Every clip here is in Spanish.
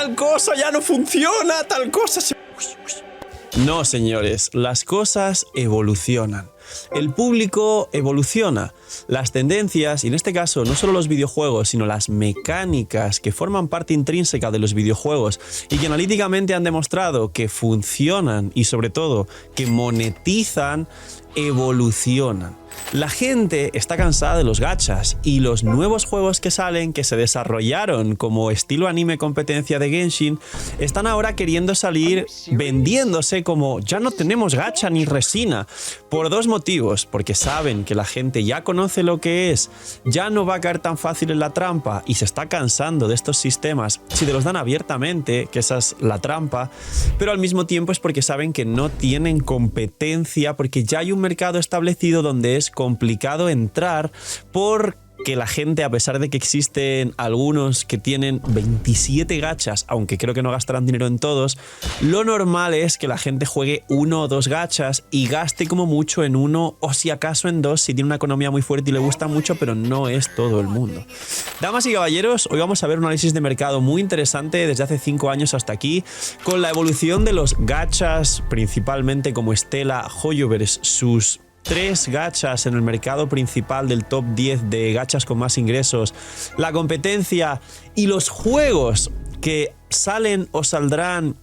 tal cosa ya no funciona, tal cosa se... No, señores, las cosas evolucionan. El público evoluciona. Las tendencias, y en este caso no solo los videojuegos, sino las mecánicas que forman parte intrínseca de los videojuegos y que analíticamente han demostrado que funcionan y sobre todo que monetizan, evolucionan. La gente está cansada de los gachas y los nuevos juegos que salen, que se desarrollaron como estilo anime competencia de Genshin, están ahora queriendo salir vendiéndose como ya no tenemos gacha ni resina, por dos motivos: porque saben que la gente ya conoce lo que es, ya no va a caer tan fácil en la trampa y se está cansando de estos sistemas si te los dan abiertamente, que esa es la trampa, pero al mismo tiempo es porque saben que no tienen competencia, porque ya hay un mercado establecido donde es complicado entrar porque la gente, a pesar de que existen algunos que tienen 27 gachas, aunque creo que no gastarán dinero en todos, lo normal es que la gente juegue 1 o 2 gachas y gaste como mucho en 1 o si acaso en 2 si tiene una economía muy fuerte y le gusta mucho, pero no es todo el mundo. Damas y caballeros, hoy vamos a ver un análisis de mercado muy interesante desde hace 5 años hasta aquí, con la evolución de los gachas, principalmente como Stella, Hoyoverse, sus 3 gachas en el mercado principal del top 10 de gachas con más ingresos, la competencia y los juegos que salen o saldrán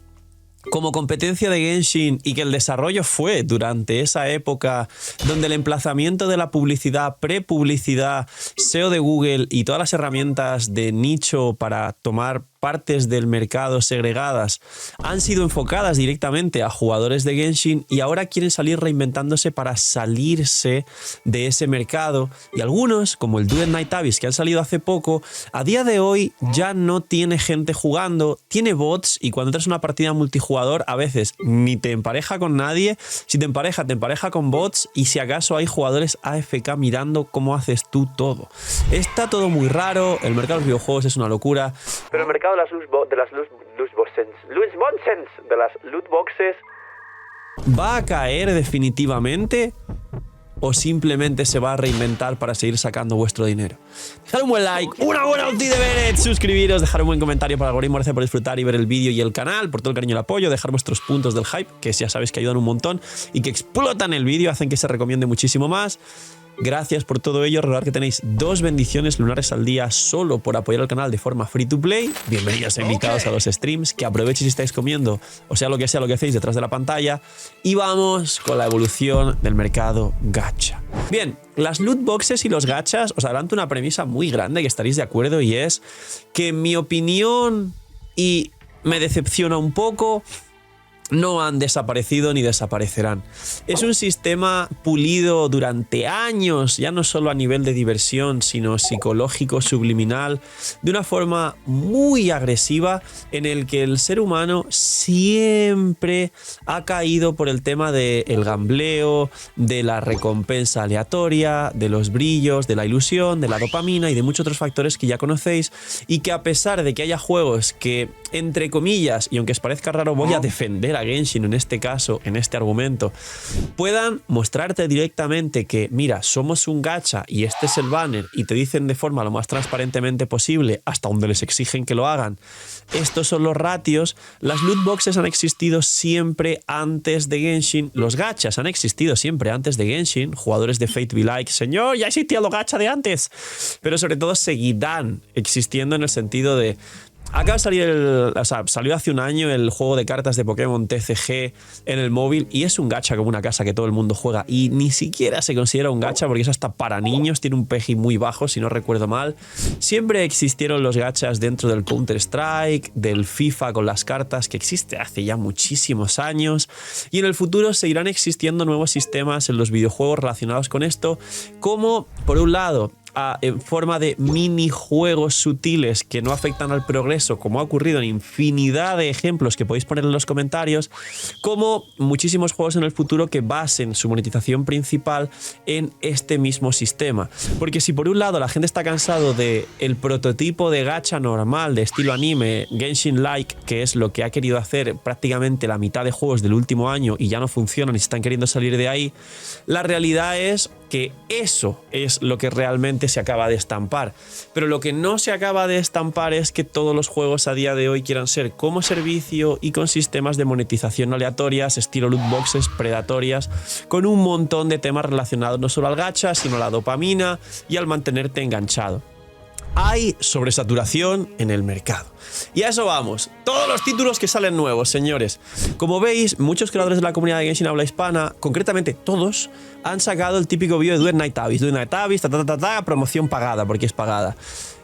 como competencia de Genshin y que el desarrollo fue durante esa época donde el emplazamiento de la publicidad, prepublicidad, SEO de Google y todas las herramientas de nicho para tomar partes del mercado segregadas han sido enfocadas directamente a jugadores de Genshin y ahora quieren salir reinventándose para salirse de ese mercado, y algunos, como el Duet Night Abyss que han salido hace poco, a día de hoy ya no tiene gente jugando, tiene bots, y cuando entras a una partida multijugador a veces ni te empareja con nadie, si te empareja con bots, y si acaso hay jugadores AFK mirando cómo haces tú todo. Está todo muy raro, el mercado de los videojuegos es una locura, pero el mercado de las loot boxes ¿va a caer definitivamente o simplemente se va a reinventar para seguir sacando vuestro dinero? Dejad un buen like, una buena ulti de Bennett, suscribiros, dejar un buen comentario para el algoritmo, gracias por disfrutar y ver el vídeo y el canal, por todo el cariño y el apoyo, dejar vuestros puntos del hype, que ya sabéis que ayudan un montón y que explotan el vídeo, hacen que se recomiende muchísimo más. Gracias por todo ello. Recordad que tenéis 2 bendiciones lunares al día solo por apoyar al canal de forma free to play. Bienvenidos e invitados a los streams, que aprovechéis si estáis comiendo, o sea lo que hacéis detrás de la pantalla. Y vamos con la evolución del mercado gacha. Bien, las loot boxes y los gachas, os adelanto una premisa muy grande que estaréis de acuerdo, y es que en mi opinión, y me decepciona un poco, no han desaparecido ni desaparecerán. Es un sistema pulido durante años, ya no solo a nivel de diversión, sino psicológico, subliminal, de una forma muy agresiva, en el que el ser humano siempre ha caído por el tema del gambleo, de la recompensa aleatoria, de los brillos, de la ilusión, de la dopamina y de muchos otros factores que ya conocéis, y que a pesar de que haya juegos que, entre comillas, y aunque os parezca raro, voy a defender a Genshin en este caso, en este argumento, puedan mostrarte directamente que, mira, somos un gacha y este es el banner, y te dicen de forma lo más transparentemente posible, hasta donde les exigen que lo hagan, estos son los ratios. Las loot boxes han existido siempre antes de Genshin, los gachas han existido siempre antes de Genshin, jugadores de Fate be like, señor, ya existía lo gacha de antes, pero sobre todo seguirán existiendo en el sentido de... Acaba de salir salió hace un año el juego de cartas de Pokémon TCG en el móvil, y es un gacha como una casa que todo el mundo juega, y ni siquiera se considera un gacha porque es hasta para niños, tiene un PG muy bajo si no recuerdo mal. Siempre existieron los gachas dentro del Counter-Strike, del FIFA con las cartas, que existe hace ya muchísimos años, y en el futuro seguirán existiendo nuevos sistemas en los videojuegos relacionados con esto, como por un lado en forma de minijuegos sutiles que no afectan al progreso, como ha ocurrido en infinidad de ejemplos que podéis poner en los comentarios, como muchísimos juegos en el futuro que basen su monetización principal en este mismo sistema. Porque si por un lado la gente está cansado del prototipo de gacha normal de estilo anime, Genshin-like, que es lo que ha querido hacer prácticamente la mitad de juegos del último año y ya no funcionan y se están queriendo salir de ahí, la realidad es que eso es lo que realmente se acaba de estampar. Pero lo que no se acaba de estampar es que todos los juegos a día de hoy quieran ser como servicio y con sistemas de monetización aleatorias, estilo loot boxes predatorias, con un montón de temas relacionados no solo al gacha, sino a la dopamina y al mantenerte enganchado. Hay sobresaturación en el mercado. Y a eso vamos. Todos los títulos que salen nuevos, señores. Como veis, muchos creadores de la comunidad de Genshin habla hispana, concretamente todos, han sacado el típico vídeo de Do It Night Abyss. Do It Night Abyss, promoción pagada, porque es pagada.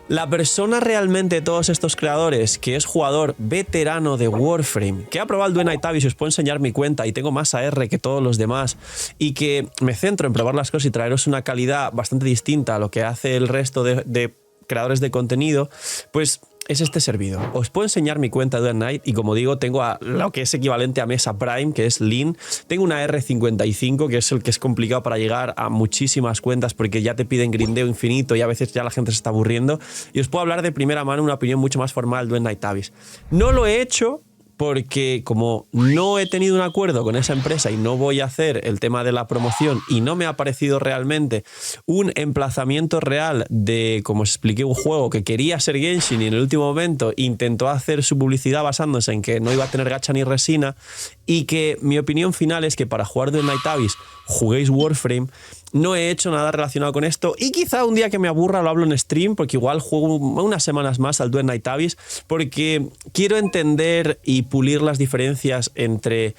La persona realmente de todos estos creadores, que es jugador veterano de Warframe, que ha probado el Do It Night Abyss y os puedo enseñar mi cuenta y tengo más AR que todos los demás, y que me centro en probar las cosas y traeros una calidad bastante distinta a lo que hace el resto de creadores de contenido, pues es este servidor. Os puedo enseñar mi cuenta de Night y como digo, tengo a lo que es equivalente a Mesa Prime, que es Lean. Tengo una R55, que es el que es complicado para llegar a muchísimas cuentas porque ya te piden grindeo infinito y a veces ya la gente se está aburriendo. Y os puedo hablar de primera mano una opinión mucho más formal de Night Abyss. No lo he hecho porque como no he tenido un acuerdo con esa empresa y no voy a hacer el tema de la promoción y no me ha parecido realmente un emplazamiento real de, como os expliqué, un juego que quería ser Genshin y en el último momento intentó hacer su publicidad basándose en que no iba a tener gacha ni resina, y que mi opinión final es que para jugar The Night Abyss juguéis Warframe. No he hecho nada relacionado con esto y quizá un día que me aburra lo hablo en stream, porque igual juego unas semanas más al Do It Night Abyss, porque quiero entender y pulir las diferencias entre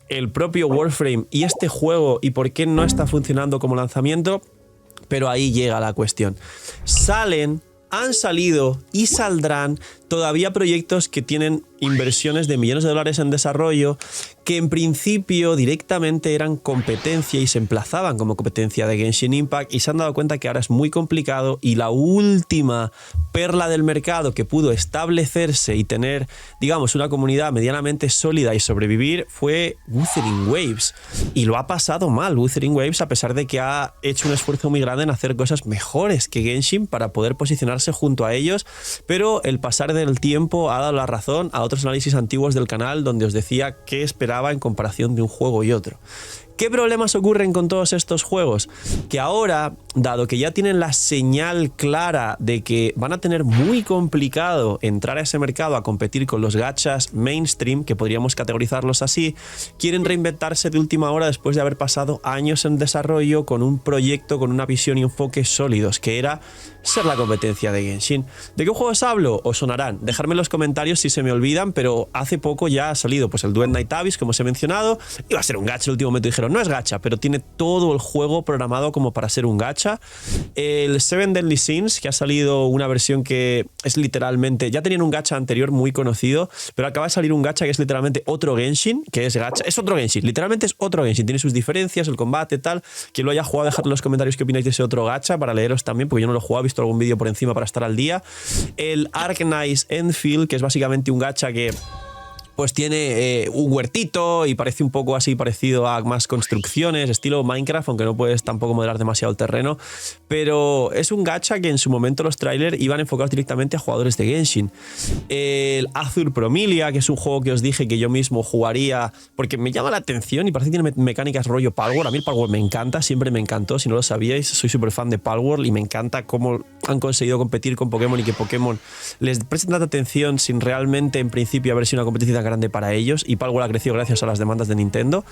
el propio Warframe y este juego y por qué no está funcionando como lanzamiento, pero ahí llega la cuestión. Han salido y saldrán todavía proyectos que tienen inversiones de millones de dólares en desarrollo, que en principio directamente eran competencia y se emplazaban como competencia de Genshin Impact, y se han dado cuenta que ahora es muy complicado, y la última perla del mercado que pudo establecerse y tener, digamos, una comunidad medianamente sólida y sobrevivir fue Wuthering Waves, y lo ha pasado mal Wuthering Waves, a pesar de que ha hecho un esfuerzo muy grande en hacer cosas mejores que Genshin para poder posicionarse junto a ellos, pero el pasar del tiempo ha dado la razón a otros análisis antiguos del canal donde os decía qué esperaba en comparación de un juego y otro. ¿Qué problemas ocurren con todos estos juegos? Que ahora, dado que ya tienen la señal clara de que van a tener muy complicado entrar a ese mercado a competir con los gachas mainstream, que podríamos categorizarlos así, quieren reinventarse de última hora después de haber pasado años en desarrollo con un proyecto, con una visión y enfoque sólidos, que era ser la competencia de Genshin. ¿De qué juegos hablo? Os sonarán. Dejadme en los comentarios si se me olvidan, pero hace poco ya ha salido pues el Do It Night Abyss, como os he mencionado. Iba a ser un gacha, el último momento dijeron, no es gacha, pero tiene todo el juego programado como para ser un gacha. El Seven Deadly Sins, que ha salido una versión que es literalmente, ya tenían un gacha anterior muy conocido, pero acaba de salir un gacha que es literalmente otro Genshin, que es gacha, es otro Genshin, literalmente es otro Genshin, tiene sus diferencias, el combate, tal. Quien lo haya jugado, dejad en los comentarios qué opináis de ese otro gacha para leeros también, porque yo no lo he jugado, he visto algún vídeo por encima para estar al día. El Arknights Endfield, que es básicamente un gacha que pues tiene un huertito y parece un poco así parecido a más construcciones, estilo Minecraft, aunque no puedes tampoco modelar demasiado el terreno, pero es un gacha que en su momento los trailers iban enfocados directamente a jugadores de Genshin. El Azur Promilia, que es un juego que os dije que yo mismo jugaría porque me llama la atención y parece que tiene mecánicas rollo Palworld. A mí el Palworld me encanta, siempre me encantó, si no lo sabíais, soy súper fan de Palworld y me encanta cómo han conseguido competir con Pokémon y que Pokémon les presten tanta atención sin realmente en principio haber sido una competencia tan grande para ellos, y Palworld ha crecido gracias a las demandas de Nintendo.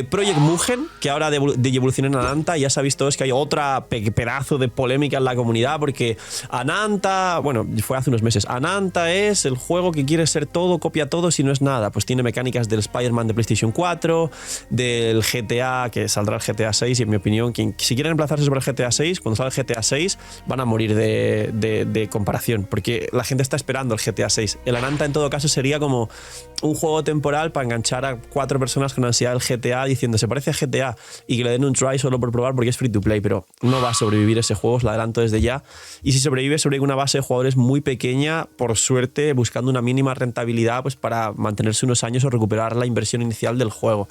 Project Mugen, que ahora de evolucionó en Ananta, y ya sabéis todos que hay otra pedazo de polémica en la comunidad porque Ananta, bueno, fue hace unos meses, Ananta es el juego que quiere ser todo, copia todo si no es nada, pues tiene mecánicas del Spider-Man de PlayStation 4, del GTA, que saldrá el GTA 6, y en mi opinión, si quieren emplazarse sobre el GTA 6, cuando salga el GTA 6 van a morir de comparación, porque la gente está esperando el GTA 6. El Ananta en todo caso sería como un juego temporal para enganchar a 4 personas con ansiedad del GTA diciendo se parece a GTA y que le den un try solo por probar porque es free to play, pero no va a sobrevivir ese juego, os lo adelanto desde ya. Y si sobrevive una base de jugadores muy pequeña, por suerte buscando una mínima rentabilidad pues para mantenerse unos años o recuperar la inversión inicial del juego.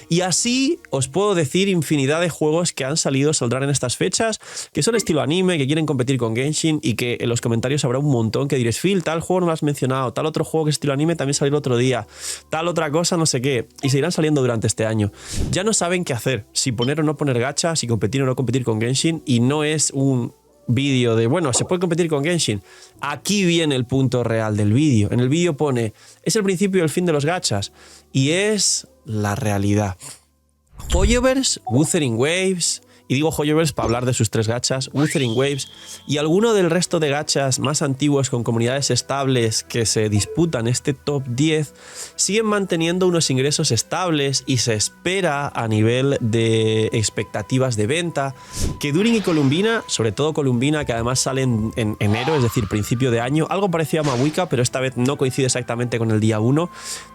Y así os puedo decir infinidad de juegos que han salido, saldrán en estas fechas, que son estilo anime, que quieren competir con Genshin, y que en los comentarios habrá un montón que diréis, Phil, tal juego no lo has mencionado, tal otro juego que es estilo anime también sale salir otro día, tal otra cosa, no sé qué, y seguirán saliendo durante este año. Ya no saben qué hacer, si poner o no poner gacha, si competir o no competir con Genshin, y no es un vídeo de, bueno, se puede competir con Genshin. Aquí viene el punto real del vídeo. En el vídeo pone, es el principio y el fin de los gachas, y es la realidad. Hoyoverse, Wuthering Waves, y digo Hoyoverse para hablar de sus 3 gachas, Wuthering Waves y alguno del resto de gachas más antiguos con comunidades estables que se disputan este top 10, siguen manteniendo unos ingresos estables y se espera a nivel de expectativas de venta que During y Columbina, sobre todo Columbina, que además salen en enero, es decir, principio de año, algo parecido a Mahuika, pero esta vez no coincide exactamente con el día 1,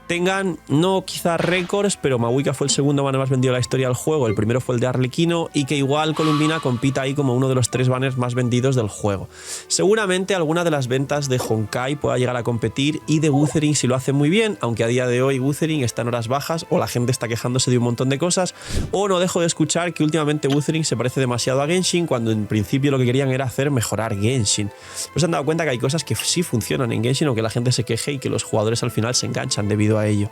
tengan, no quizás récords, pero Mahuika fue el segundo banner más vendido de la historia del juego, el primero fue el de Arlequino, y que igual Columbina compita ahí como uno de los 3 banners más vendidos del juego. Seguramente alguna de las ventas de Honkai pueda llegar a competir, y de Wuthering si lo hace muy bien, aunque a día de hoy Wuthering está en horas bajas, o la gente está quejándose de un montón de cosas, o no dejo de escuchar que últimamente Wuthering se parece demasiado a Genshin, cuando en principio lo que querían era hacer mejorar Genshin. Pues se han dado cuenta que hay cosas que sí funcionan en Genshin, aunque la gente se queje y que los jugadores al final se enganchan debido a ello.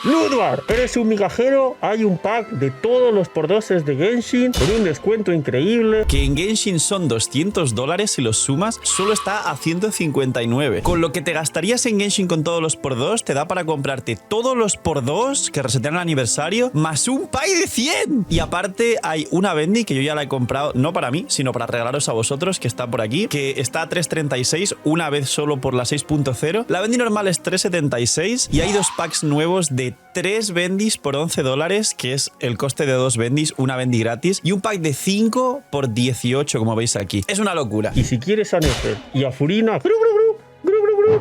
Ludwar, eres un migajero, hay un pack de todos los por-doses de Genshin con un descuento increíble. Que en Genshin son $200 si los sumas, solo está a 159. Con lo que te gastarías en Genshin con todos los por 2, te da para comprarte todos los por 2 que resetean el aniversario, más un pack de 100. Y aparte hay una Bendy que yo ya la he comprado, no para mí, sino para regalaros a vosotros, que está por aquí, que está a 3.36, una vez solo por la 6.0. La Bendy normal es 3.76 y hay 2 packs nuevos de 3 bendis por $11, que es el coste de 2 bendis, una bendi gratis, y un pack de 5 por 18, como veis aquí. Es una locura. Y si quieres a Nefer y a Furina,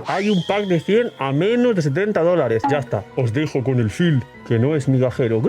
hay un pack de 100 a menos de $70. Ya está. Os dejo con el Phil, que no es migajero.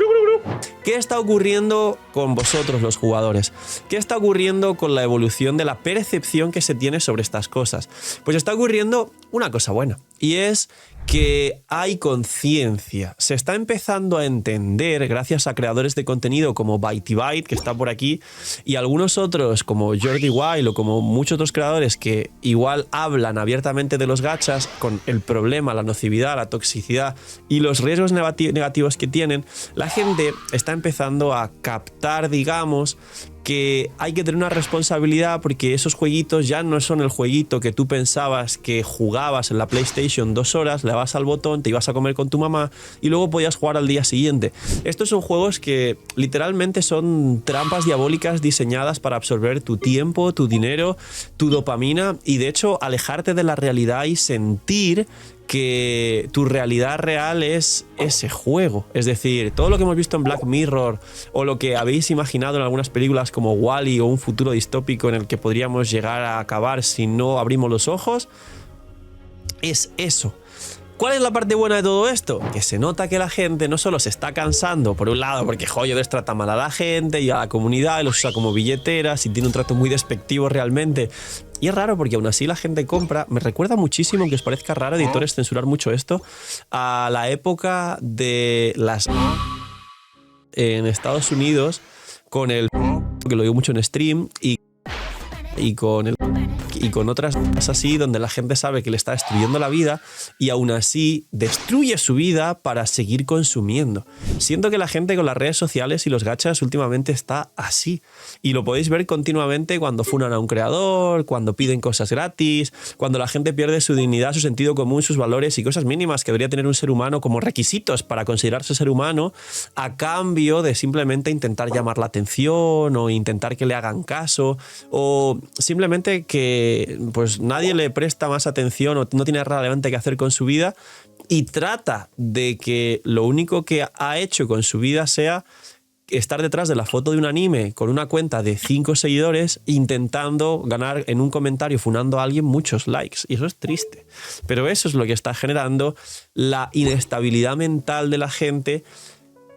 ¿Qué está ocurriendo con vosotros los jugadores? ¿Qué está ocurriendo con la evolución de la percepción que se tiene sobre estas cosas? Pues está ocurriendo una cosa buena, y es que hay conciencia. Se está empezando a entender, gracias a creadores de contenido como Bitey Byte, que está por aquí, y algunos otros como Jordi Wild o como muchos otros creadores que igual hablan abiertamente de los gachas con el problema, la nocividad, la toxicidad y los riesgos negativos que tienen. La gente está empezando a captar, digamos, que hay que tener una responsabilidad, porque esos jueguitos ya no son el jueguito que tú pensabas que jugabas en la PlayStation 2 horas, le dabas al botón, te ibas a comer con tu mamá y luego podías jugar al día siguiente. Estos son juegos que literalmente son trampas diabólicas diseñadas para absorber tu tiempo, tu dinero, tu dopamina, y de hecho alejarte de la realidad y sentir que tu realidad real es ese juego. Es decir, todo lo que hemos visto en Black Mirror o lo que habéis imaginado en algunas películas como Wall-E o un futuro distópico en el que podríamos llegar a acabar si no abrimos los ojos, es eso. ¿Cuál es la parte buena de todo esto? Que se nota que la gente no solo se está cansando, por un lado, porque Hoyoverse trata mal a la gente y a la comunidad y los usa como billeteras y tiene un trato muy despectivo realmente. Y es raro porque aún así la gente compra. Me recuerda muchísimo, aunque os parezca raro, editores, censurar mucho esto, a la época de las en Estados Unidos con el que lo digo mucho en stream y con otras cosas así, donde la gente sabe que le está destruyendo la vida y aún así destruye su vida para seguir consumiendo. Siento que la gente con las redes sociales y los gachas últimamente está así, y lo podéis ver continuamente cuando funan a un creador, cuando piden cosas gratis, cuando la gente pierde su dignidad, su sentido común, sus valores y cosas mínimas que debería tener un ser humano como requisitos para considerarse ser humano, a cambio de simplemente intentar llamar la atención o intentar que le hagan caso, o simplemente que pues nadie le presta más atención o no tiene nada relevante que hacer con su vida, y trata de que lo único que ha hecho con su vida sea estar detrás de la foto de un anime con una cuenta de 5 seguidores intentando ganar en un comentario funando a alguien muchos likes, y eso es triste, pero eso es lo que está generando la inestabilidad mental de la gente,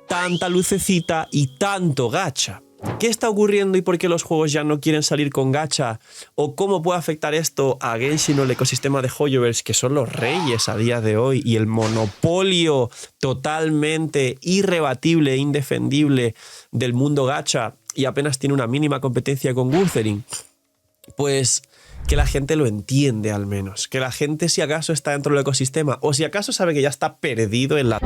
tanta lucecita y tanto gacha. ¿Qué está ocurriendo y por qué los juegos ya no quieren salir con gacha? ¿O cómo puede afectar esto a Genshin o el ecosistema de Hoyoverse, que son los reyes a día de hoy, y el monopolio totalmente irrebatible e indefendible del mundo gacha, y apenas tiene una mínima competencia con Wuthering? pues que la gente lo entiende al menos. Que la gente, si acaso está dentro del ecosistema o si acaso sabe que ya está perdido en la...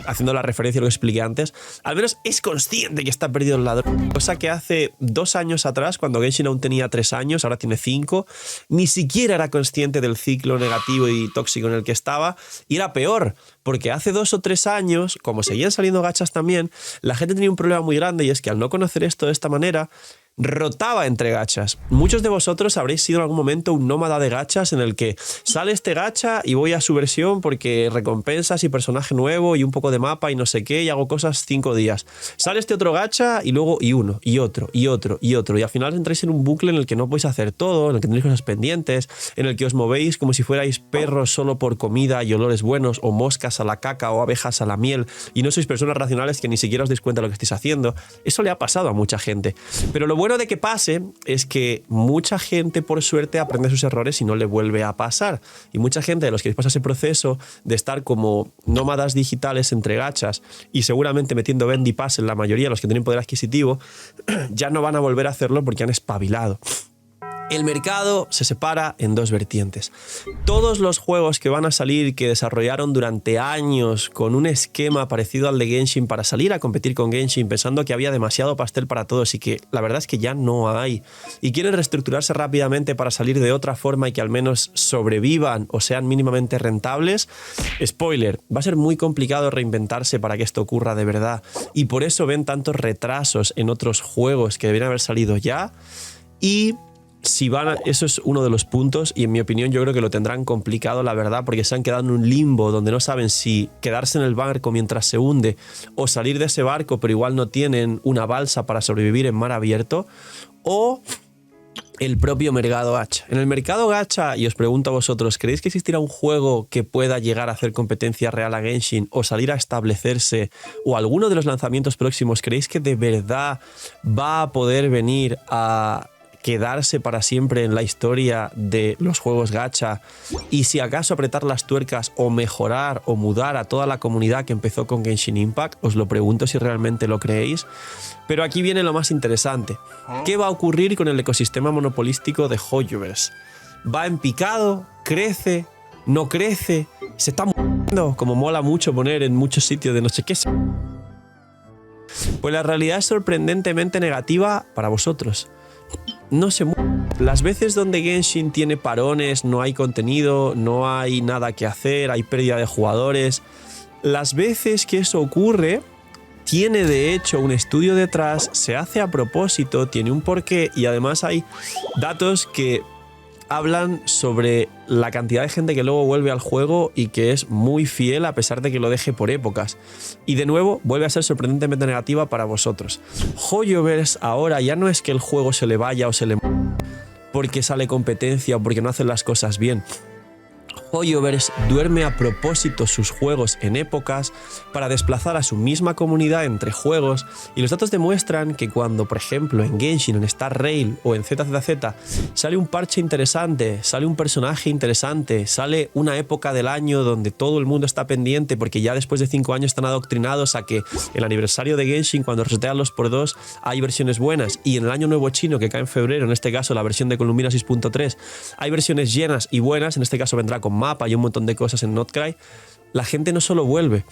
Haciendo la referencia a lo que expliqué antes, al menos es consciente que está perdido en la... Cosa que hace 2 años atrás, cuando Genshin aún tenía 3 años, ahora tiene 5, ni siquiera era consciente del ciclo negativo y tóxico en el que estaba. Y era peor, porque hace 2 o 3 años, como seguían saliendo gachas también, la gente tenía un problema muy grande y es que al no conocer esto de esta manera, rotaba entre gachas. Muchos de vosotros habréis sido en algún momento un nómada de gachas en el que sale este gacha y voy a su versión porque recompensas y personaje nuevo y un poco de mapa y no sé qué y hago cosas 5 días. Sale este otro gacha y luego y uno, y otro, y otro, y otro. Y al final entráis en un bucle en el que no podéis hacer todo, en el que tenéis cosas pendientes, en el que os movéis como si fuerais perros solo por comida y olores buenos, o moscas a la caca o abejas a la miel, y no sois personas racionales que ni siquiera os dais cuenta de lo que estáis haciendo. Eso le ha pasado a mucha gente. Pero lo bueno de que pase es que mucha gente, por suerte, aprende sus errores y no le vuelve a pasar. Y mucha gente de los que pasa ese proceso de estar como nómadas digitales entre gachas y seguramente metiendo Bendy Pass en la mayoría de los que tienen poder adquisitivo, ya no van a volver a hacerlo porque han espabilado. El mercado se separa en 2 vertientes. Todos los juegos que van a salir, que desarrollaron durante años con un esquema parecido al de Genshin para salir a competir con Genshin pensando que había demasiado pastel para todos y que la verdad es que ya no hay, y quieren reestructurarse rápidamente para salir de otra forma y que al menos sobrevivan o sean mínimamente rentables, spoiler, va a ser muy complicado reinventarse para que esto ocurra de verdad, y por eso ven tantos retrasos en otros juegos que deberían haber salido ya. Y si van eso es uno de los puntos, y en mi opinión yo creo que lo tendrán complicado, la verdad, porque se han quedado en un limbo donde no saben si quedarse en el barco mientras se hunde o salir de ese barco pero igual no tienen una balsa para sobrevivir en mar abierto, o el propio mercado gacha. En el mercado gacha, y os pregunto a vosotros, ¿creéis que existirá un juego que pueda llegar a hacer competencia real a Genshin o salir a establecerse, o alguno de los lanzamientos próximos creéis que de verdad va a poder venir a quedarse para siempre en la historia de los juegos gacha, y si acaso apretar las tuercas o mejorar o mudar a toda la comunidad que empezó con Genshin Impact? Os lo pregunto si realmente lo creéis. Pero aquí viene lo más interesante. ¿Qué va a ocurrir con el ecosistema monopolístico de Hoyoverse? ¿Va en picado? ¿Crece? ¿No crece? ¿Se está muriendo? Como mola mucho poner en muchos sitios de no sé qué. Pues la realidad es sorprendentemente negativa para vosotros. No se mueve. Las veces donde Genshin tiene parones, no hay contenido, no hay nada que hacer, hay pérdida de jugadores. Las veces que eso ocurre, tiene de hecho un estudio detrás, se hace a propósito, tiene un porqué, y además hay datos que hablan sobre la cantidad de gente que luego vuelve al juego y que es muy fiel a pesar de que lo deje por épocas. Y de nuevo vuelve a ser sorprendentemente negativa para vosotros. Hoyoverse ahora ya no es que el juego se le vaya o se le porque sale competencia o porque no hacen las cosas bien. Hoyoverse duerme a propósito sus juegos en épocas para desplazar a su misma comunidad entre juegos, y los datos demuestran que cuando, por ejemplo, en Genshin, en Star Rail o en ZZZ sale un parche interesante, sale un personaje interesante, sale una época del año donde todo el mundo está pendiente porque ya después de 5 años están adoctrinados a que el aniversario de Genshin, cuando resetean los x2, hay versiones buenas, y en el año nuevo chino que cae en febrero, en este caso la versión de Columbina 6.3, hay versiones llenas y buenas, en este caso vendrá con mapa y un montón de cosas en Notcry. La gente no solo vuelve,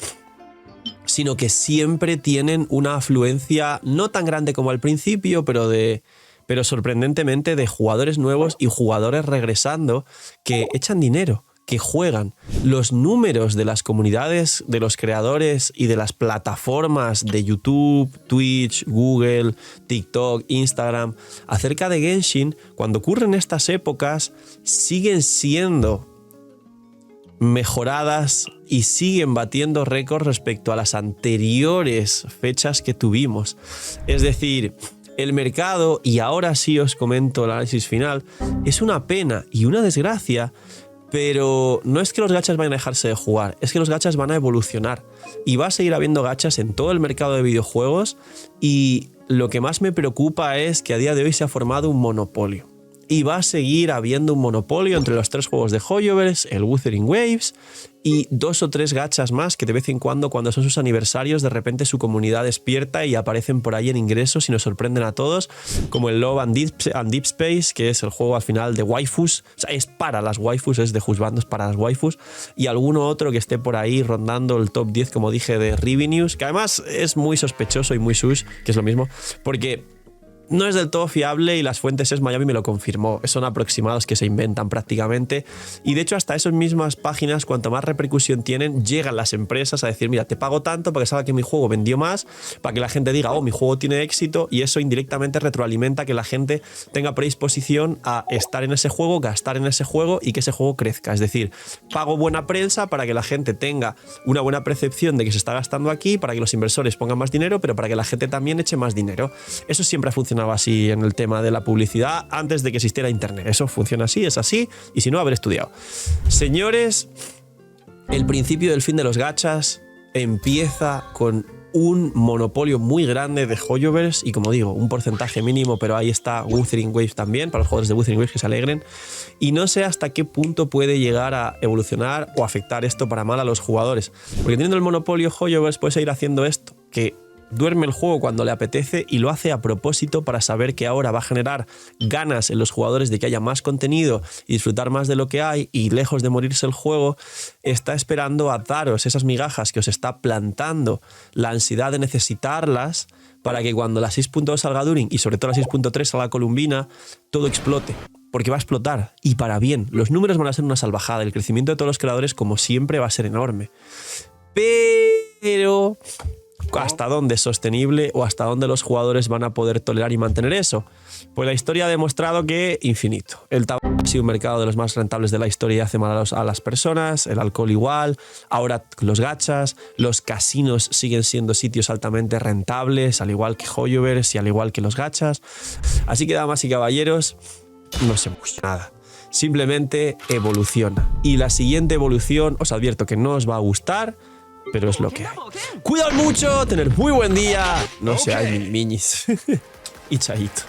sino que siempre tienen una afluencia no tan grande como al principio, pero sorprendentemente de jugadores nuevos y jugadores regresando que echan dinero, que juegan. Los números de las comunidades, de los creadores y de las plataformas de YouTube, Twitch, Google, TikTok, Instagram, acerca de Genshin, cuando ocurren estas épocas, siguen siendo mejoradas y siguen batiendo récords respecto a las anteriores fechas que tuvimos. Es decir, el mercado, y ahora sí os comento el análisis final, es una pena y una desgracia, pero no es que los gachas vayan a dejarse de jugar, es que los gachas van a evolucionar y va a seguir habiendo gachas en todo el mercado de videojuegos, y lo que más me preocupa es que a día de hoy se ha formado un monopolio. y va a seguir habiendo un monopolio entre los 3 juegos de Hoyoverse, el Wuthering Waves y 2 o 3 gachas más que de vez en cuando son sus aniversarios, de repente su comunidad despierta y aparecen por ahí en ingresos y nos sorprenden a todos, como el Love and Deep Space, que es el juego al final de waifus, o sea, es para las waifus, es de Husbando, es para las waifus, y alguno otro que esté por ahí rondando el top 10, como dije, de revenues, que además es muy sospechoso y muy sus, que es lo mismo, porque no es del todo fiable y las fuentes es Miami me lo confirmó. Son aproximados que se inventan prácticamente. Y de hecho hasta esas mismas páginas, cuanto más repercusión tienen, llegan las empresas a decir, mira, te pago tanto para que salga que mi juego vendió más, para que la gente diga, oh, mi juego tiene éxito, y eso indirectamente retroalimenta que la gente tenga predisposición a estar en ese juego, gastar en ese juego y que ese juego crezca. Es decir, pago buena prensa para que la gente tenga una buena percepción de que se está gastando aquí, para que los inversores pongan más dinero, pero para que la gente también eche más dinero. Eso siempre ha funcionado así en el tema de la publicidad antes de que existiera internet. Eso funciona así, es así, y si no, haber estudiado. Señores, el principio del fin de los gachas empieza con un monopolio muy grande de Hoyoverse y, como digo, un porcentaje mínimo, pero ahí está Wuthering Waves también, para los jugadores de Wuthering Waves que se alegren, y no sé hasta qué punto puede llegar a evolucionar o afectar esto para mal a los jugadores, porque teniendo el monopolio Hoyoverse puede seguir haciendo esto, que duerme el juego cuando le apetece y lo hace a propósito para saber que ahora va a generar ganas en los jugadores de que haya más contenido y disfrutar más de lo que hay, y lejos de morirse el juego, está esperando a daros esas migajas que os está plantando la ansiedad de necesitarlas para que cuando la 6.2 salga During y sobre todo la 6.3 salga Columbina, todo explote. Porque va a explotar, y para bien. Los números van a ser una salvajada, el crecimiento de todos los creadores, como siempre, va a ser enorme. Pero ¿hasta dónde es sostenible o hasta dónde los jugadores van a poder tolerar y mantener eso? Pues la historia ha demostrado que infinito. El tabaco ha sido un mercado de los más rentables de la historia y hace mal a las personas, el alcohol igual, ahora los gachas, los casinos siguen siendo sitios altamente rentables, al igual que Hoyoverse y al igual que los gachas. Así que, damas y caballeros, no se busca nada. Simplemente evoluciona. Y la siguiente evolución, os advierto que no os va a gustar, pero es lo que hay. Cuidad mucho, tener muy buen día, no seáis miñis. Y chaito.